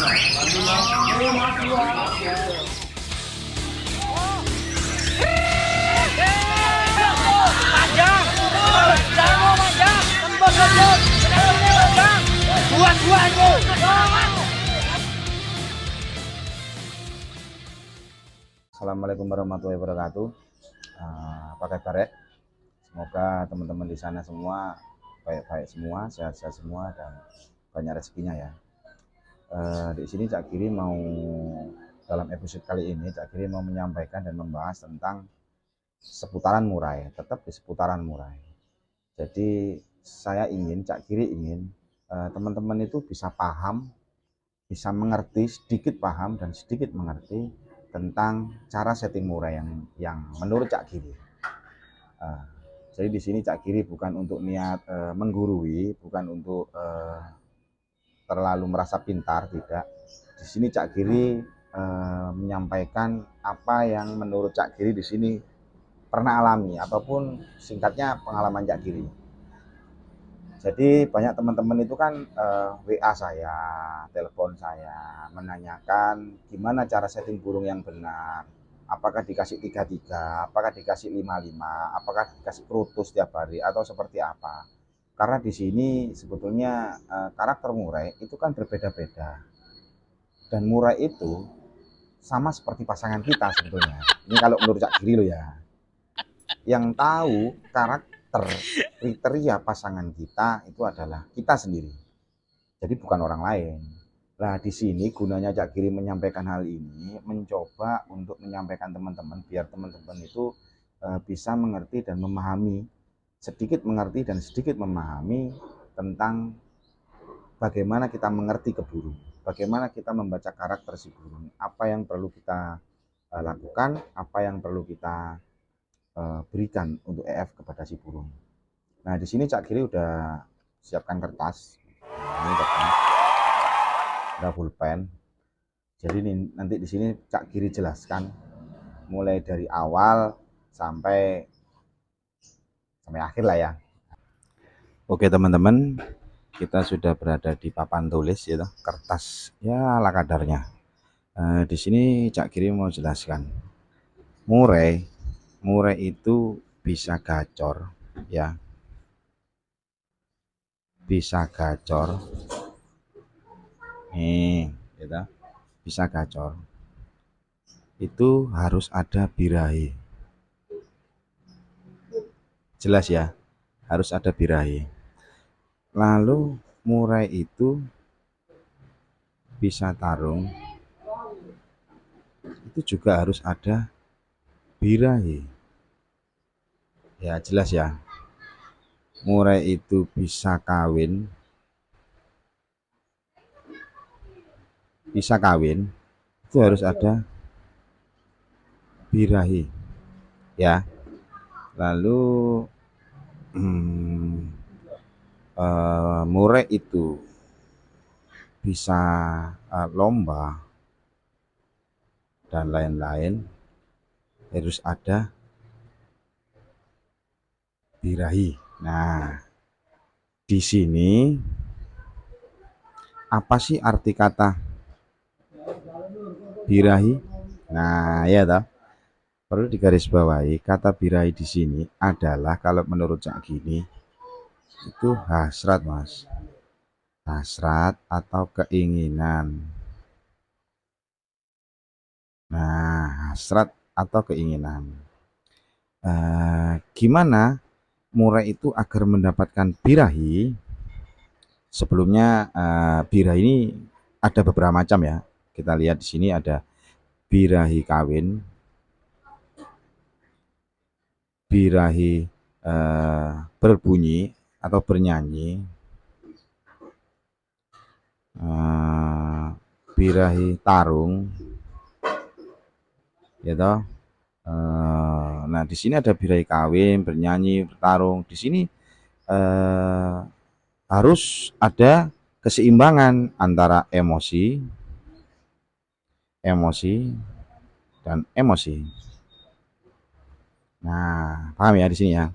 Assalamualaikum warahmatullahi wabarakatuh. Apa kabar ya? Semoga teman-teman di sana semua baik-baik semua, sehat-sehat semua, dan banyak rezekinya ya. Di sini Cak Giri mau dalam episode kali ini Cak Giri mau menyampaikan dan membahas tentang seputaran murai, tetap di seputaran murai. Jadi Cak Giri ingin teman-teman itu bisa paham, bisa mengerti, sedikit paham dan sedikit mengerti tentang cara setting murai yang menurut Cak Giri. Jadi di sini Cak Giri bukan untuk niat menggurui, bukan untuk terlalu merasa pintar, tidak. Di sini Cak Giri menyampaikan apa yang menurut Cak Giri di sini pernah alami, ataupun singkatnya pengalaman Cak Giri. Jadi banyak teman-teman itu kan WA saya, telepon saya, menanyakan gimana cara setting burung yang benar. Apakah dikasih 33, apakah dikasih 55, apakah dikasih kerutus setiap hari, atau seperti apa. Karena di sini sebetulnya karakter murai itu kan berbeda-beda. Dan murai itu sama seperti pasangan kita sebetulnya. Ini kalau menurut Cak Giri loh ya. Yang tahu karakter kriteria pasangan kita itu adalah kita sendiri. Jadi bukan orang lain. Nah, di sini gunanya Cak Giri menyampaikan hal ini, mencoba untuk menyampaikan teman-teman biar teman-teman itu bisa mengerti dan memahami, sedikit mengerti dan sedikit memahami tentang bagaimana kita mengerti ke burung, bagaimana kita membaca karakter si burung, apa yang perlu kita lakukan, apa yang perlu kita berikan untuk EF kepada si burung. Nah, di sini Cak Giri udah siapkan kertas. Ini kertas. Udah pulpen. Jadi nanti di sini Cak Giri jelaskan mulai dari awal sampai akhir lah ya. Oke teman-teman, kita sudah berada di papan tulis ya, kertas ya ala kadarnya. Di sini Cak Giri mau jelaskan. Murai itu bisa gacor ya. Bisa gacor. Nih, gitu. Bisa gacor. Itu harus ada birahi. Jelas ya, harus ada birahi. Lalu murai itu bisa tarung, itu juga harus ada birahi. Ya jelas ya. Murai itu bisa kawin, itu harus ada birahi ya. Lalu murai itu bisa lomba dan lain-lain, harus ada birahi. Nah, di sini apa sih arti kata birahi? Nah, ya toh. Perlu digarisbawahi, kata birahi di sini adalah kalau menurut Cak Giri itu hasrat, Mas. Hasrat atau keinginan. Nah, hasrat atau keinginan. Gimana murai itu agar mendapatkan birahi? Sebelumnya birahi ini ada beberapa macam ya. Kita lihat di sini ada birahi kawin, birahi berbunyi atau bernyanyi, birahi tarung, gitu. Nah, di sini ada birahi kawin, bernyanyi, bertarung. Di sini harus ada keseimbangan antara emosi dan emosi. Nah, paham ya di sini ya.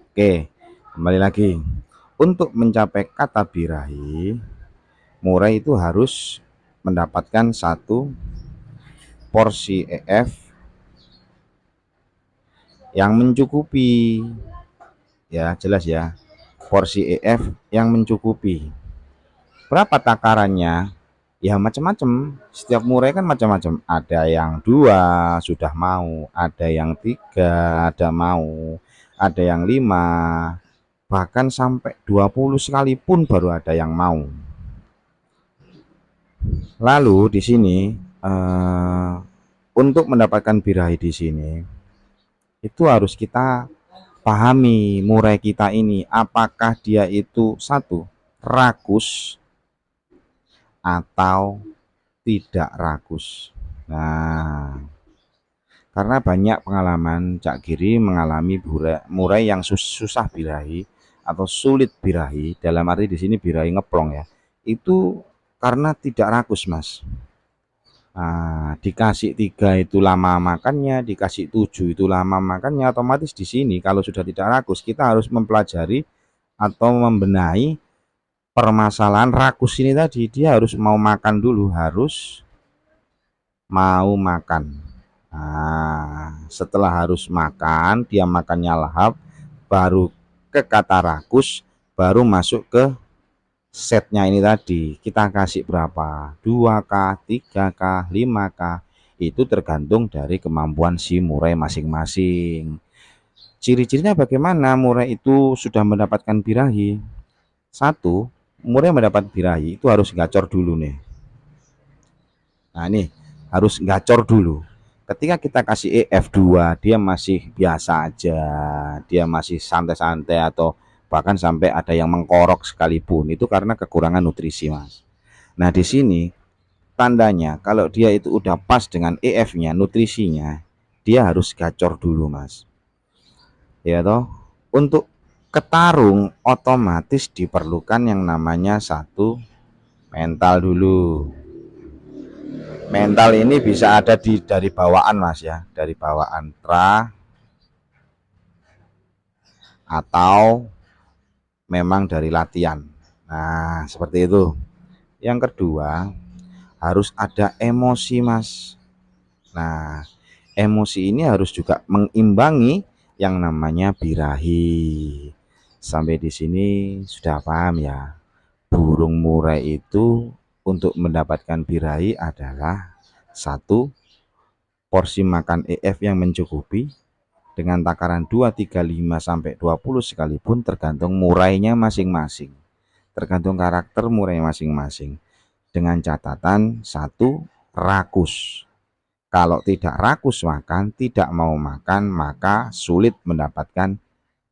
Oke, kembali lagi. Untuk mencapai kata birahi, murai itu harus mendapatkan satu porsi EF yang mencukupi. Ya, jelas ya. Porsi EF yang mencukupi. Berapa takarannya? Ya macam-macam. Setiap murai kan macam-macam. Ada yang 2 sudah mau, ada yang 3 ada mau, ada yang 5, bahkan sampai 20 sekalipun baru ada yang mau. Lalu di sini untuk mendapatkan birahi di sini itu harus kita pahami murai kita ini apakah dia itu satu rakus atau tidak rakus. Nah, karena banyak pengalaman Cak Giri mengalami murai yang susah birahi atau sulit birahi, dalam arti di sini birahi ngeplong ya. Itu karena tidak rakus, Mas. Nah, dikasih 3 itu lama makannya, dikasih 7 itu lama makannya, otomatis di sini kalau sudah tidak rakus kita harus mempelajari atau membenahi permasalahan rakus ini tadi. Dia harus mau makan dulu, harus mau makan. Nah, setelah harus makan, dia makannya lahap, baru ke kata rakus, baru masuk ke setnya ini tadi. Kita kasih berapa? 2K, 3K, 5K. Itu tergantung dari kemampuan si murai masing-masing. Ciri-cirinya bagaimana murai itu sudah mendapatkan birahi? Satu, murai mendapat birahi itu harus gacor dulu nih. Nah, ini harus gacor dulu. Ketika kita kasih EF2 dia masih biasa aja, dia masih santai-santai atau bahkan sampai ada yang mengkorok sekalipun, itu karena kekurangan nutrisi, Mas. Nah, di sini tandanya kalau dia itu udah pas dengan EF-nya, nutrisinya, dia harus gacor dulu, Mas. Ya toh, untuk ketarung otomatis diperlukan yang namanya satu mental dulu. Mental ini bisa ada dari bawaan, Mas ya, dari bawaan tra atau memang dari latihan. Nah, seperti itu. Yang kedua, harus ada emosi, Mas. Nah, emosi ini harus juga mengimbangi yang namanya birahi. Sampai di sini sudah paham ya? Burung murai itu untuk mendapatkan birahi adalah satu, porsi makan EF yang mencukupi dengan takaran 2, 3, 5 sampai 20 sekalipun, tergantung murainya masing-masing. Tergantung karakter murai masing-masing. Dengan catatan satu, rakus. Kalau tidak rakus makan, tidak mau makan, maka sulit mendapatkan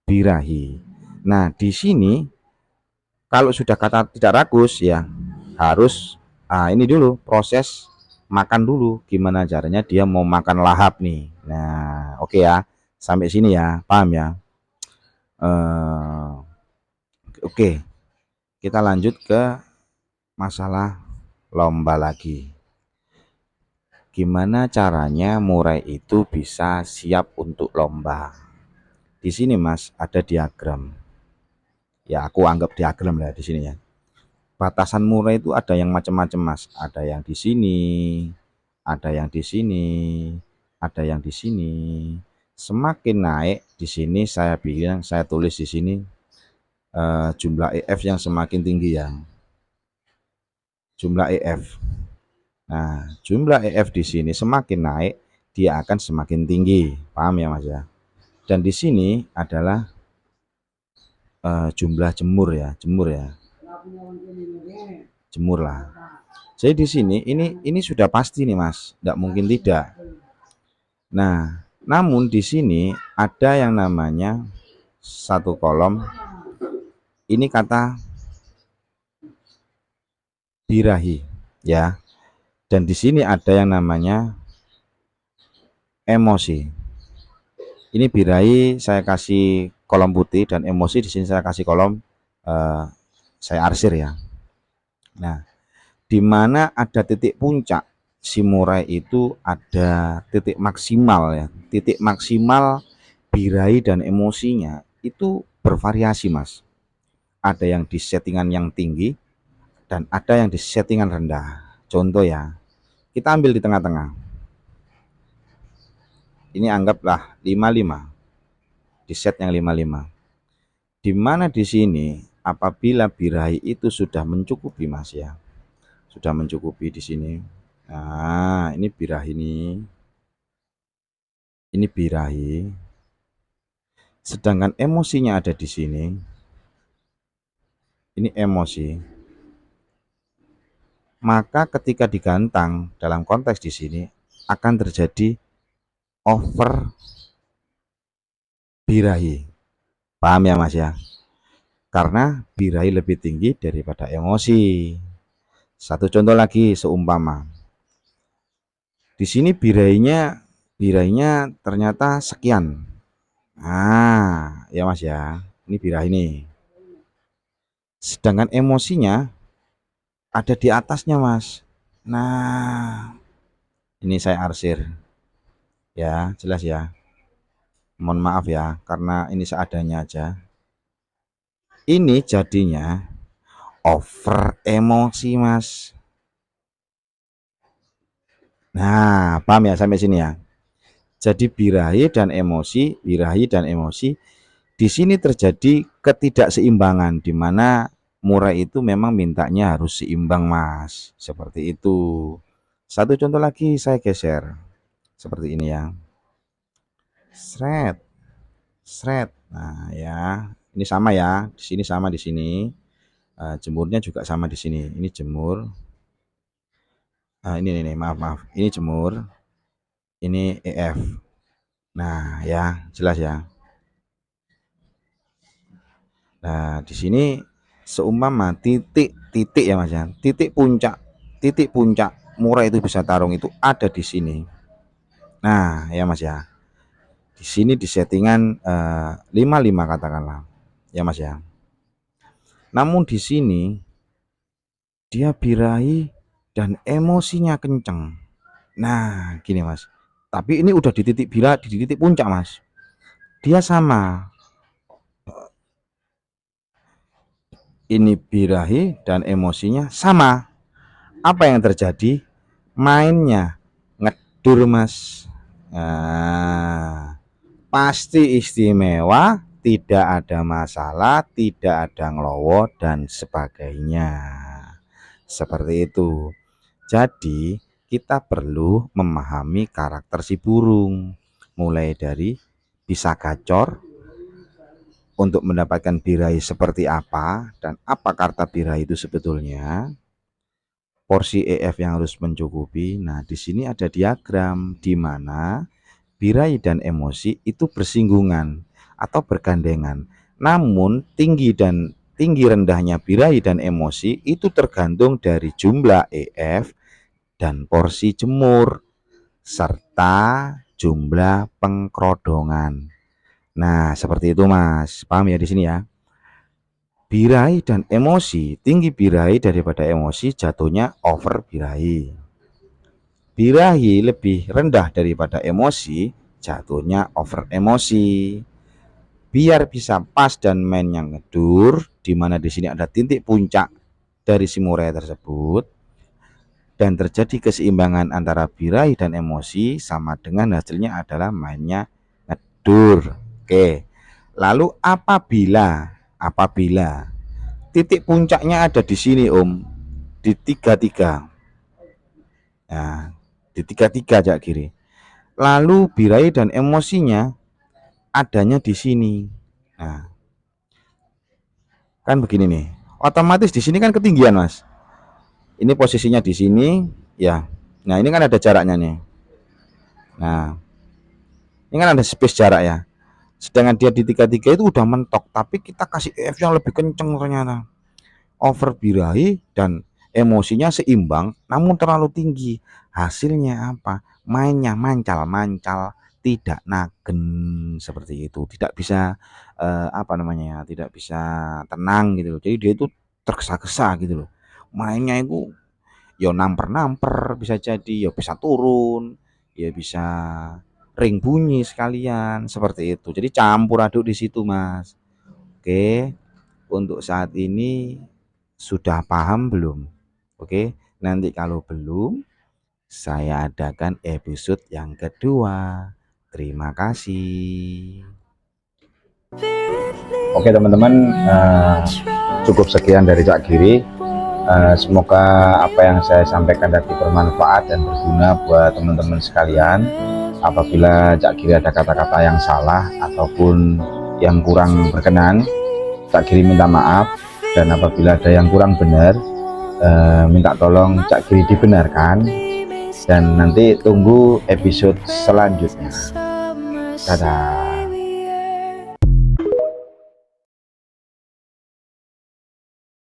birahi. Nah, di sini kalau sudah kata tidak rakus ya harus ini dulu proses makan dulu, gimana caranya dia mau makan lahap nih. Nah, oke ya, sampai sini ya, paham ya. Oke, kita lanjut ke masalah lomba lagi. Gimana caranya murai itu bisa siap untuk lomba? Di sini, Mas, ada diagram. Ya, aku anggap diagram lah di sini ya. Batasan murai itu ada yang macam-macam, Mas. Ada yang di sini, ada yang di sini, ada yang di sini. Semakin naik di sini saya tulis di sini jumlah EF yang semakin tinggi ya. Jumlah EF. Nah, jumlah EF di sini semakin naik, dia akan semakin tinggi. Paham ya, Mas ya? Dan di sini adalah jumlah jemur ya, jemur lah. Jadi di sini ini sudah pasti nih, Mas, tidak mungkin tidak. Nah, namun di sini ada yang namanya satu kolom, ini kata birahi ya, dan di sini ada yang namanya emosi. Ini birahi saya kasih kolom putih dan emosi di sini saya kasih kolom saya arsir ya. Nah, di mana ada titik puncak si murai itu ada titik maksimal ya. Titik maksimal birahi dan emosinya itu bervariasi, Mas. Ada yang di settingan yang tinggi dan ada yang di settingan rendah. contoh ya, kita ambil di tengah-tengah. Ini anggaplah 55, di set yang 55. Di mana di sini apabila birahi itu sudah mencukupi Mas ya, sudah mencukupi di sini. Nah, ini birahi ini birahi. Sedangkan emosinya ada di sini. Ini emosi. Maka ketika digantang dalam konteks di sini akan terjadi over birahi. Paham ya Mas ya? Karena birahi lebih tinggi daripada emosi. Satu contoh lagi, seumpama di sini birahinya ternyata sekian. Nah, ya Mas ya, ini birahi ini. Sedangkan emosinya ada di atasnya Mas. Nah, ini saya arsir. Ya, jelas ya. Mohon maaf ya, karena ini seadanya aja. Ini jadinya over emosi Mas. Nah, paham ya sampai sini ya. Jadi birahi dan emosi di sini terjadi ketidakseimbangan di mana murai itu memang mintanya harus seimbang Mas. Seperti itu. Satu contoh lagi saya geser. Seperti ini ya. Sret. Sret. Nah, ya. Ini sama ya. Di sini sama di sini. Jemurnya juga sama di sini. Ini jemur. Ini maaf. Ini jemur. Ini EF. Nah, ya, jelas ya. Nah, di sini seumpama titik ya Mas ya. Titik puncak murai itu bisa tarung itu ada di sini. Nah, ya Mas ya. Di sini di settingan 55 katakanlah. Ya Mas ya. Namun di sini dia birahi dan emosinya kenceng. Nah, gini Mas. Tapi ini udah di titik di titik puncak Mas. Dia sama. Ini birahi dan emosinya sama. Apa yang terjadi? Mainnya ngedur Mas. Nah, pasti istimewa, tidak ada masalah, tidak ada ngelowo dan sebagainya. Seperti itu. Jadi kita perlu memahami karakter si burung, mulai dari bisa gacor untuk mendapatkan birahi seperti apa dan apa kata birahi itu sebetulnya, porsi EF yang harus mencukupi. Nah, di sini ada diagram di mana birahi dan emosi itu bersinggungan atau bergandengan. Namun tinggi rendahnya birahi dan emosi itu tergantung dari jumlah EF dan porsi jemur serta jumlah pengkerodongan. Nah, seperti itu Mas. Paham ya di sini ya? Birahi dan emosi, tinggi birahi daripada emosi jatuhnya over birahi. Birahi lebih rendah daripada emosi, jatuhnya over emosi. Biar bisa pas dan mainnya ngedur, di mana di sini ada titik puncak dari si murai tersebut, dan terjadi keseimbangan antara birahi dan emosi, sama dengan hasilnya adalah mainnya ngedur. Oke. Lalu apabila titik puncaknya ada di sini Om, di 33. Nah, di 33 jak kiri. Lalu birahi dan emosinya adanya di sini. Nah, kan begini nih. Otomatis di sini kan ketinggian, Mas. Ini posisinya di sini, ya. Nah, ini kan ada jaraknya nih. Nah, ini kan ada space jarak ya. Sedangkan dia di 33 itu udah mentok, tapi kita kasih EF yang lebih kenceng ternyata. Over birahi dan emosinya seimbang namun terlalu tinggi. Hasilnya apa? Mainnya mancal-mancal, tidak nagen seperti itu. Tidak bisa apa namanya? Tidak bisa tenang gitu loh. Jadi dia itu tergesa-gesa gitu loh. Mainnya itu ya namper-namper bisa jadi, ya bisa turun, ya bisa ring bunyi sekalian seperti itu. Jadi campur aduk di situ, Mas. Oke, untuk saat ini sudah paham belum? Oke, Nanti kalau belum, saya adakan episode yang kedua. Terima kasih. Oke teman-teman, cukup sekian dari Cak Giri. Semoga apa yang saya sampaikan tadi bermanfaat dan berguna buat teman-teman sekalian. Apabila Cak Giri ada kata-kata yang salah ataupun yang kurang berkenan, Cak Giri minta maaf. Dan apabila ada yang kurang benar, minta tolong Cak Giri dibenarkan. Dan nanti tunggu episode selanjutnya. Dadah.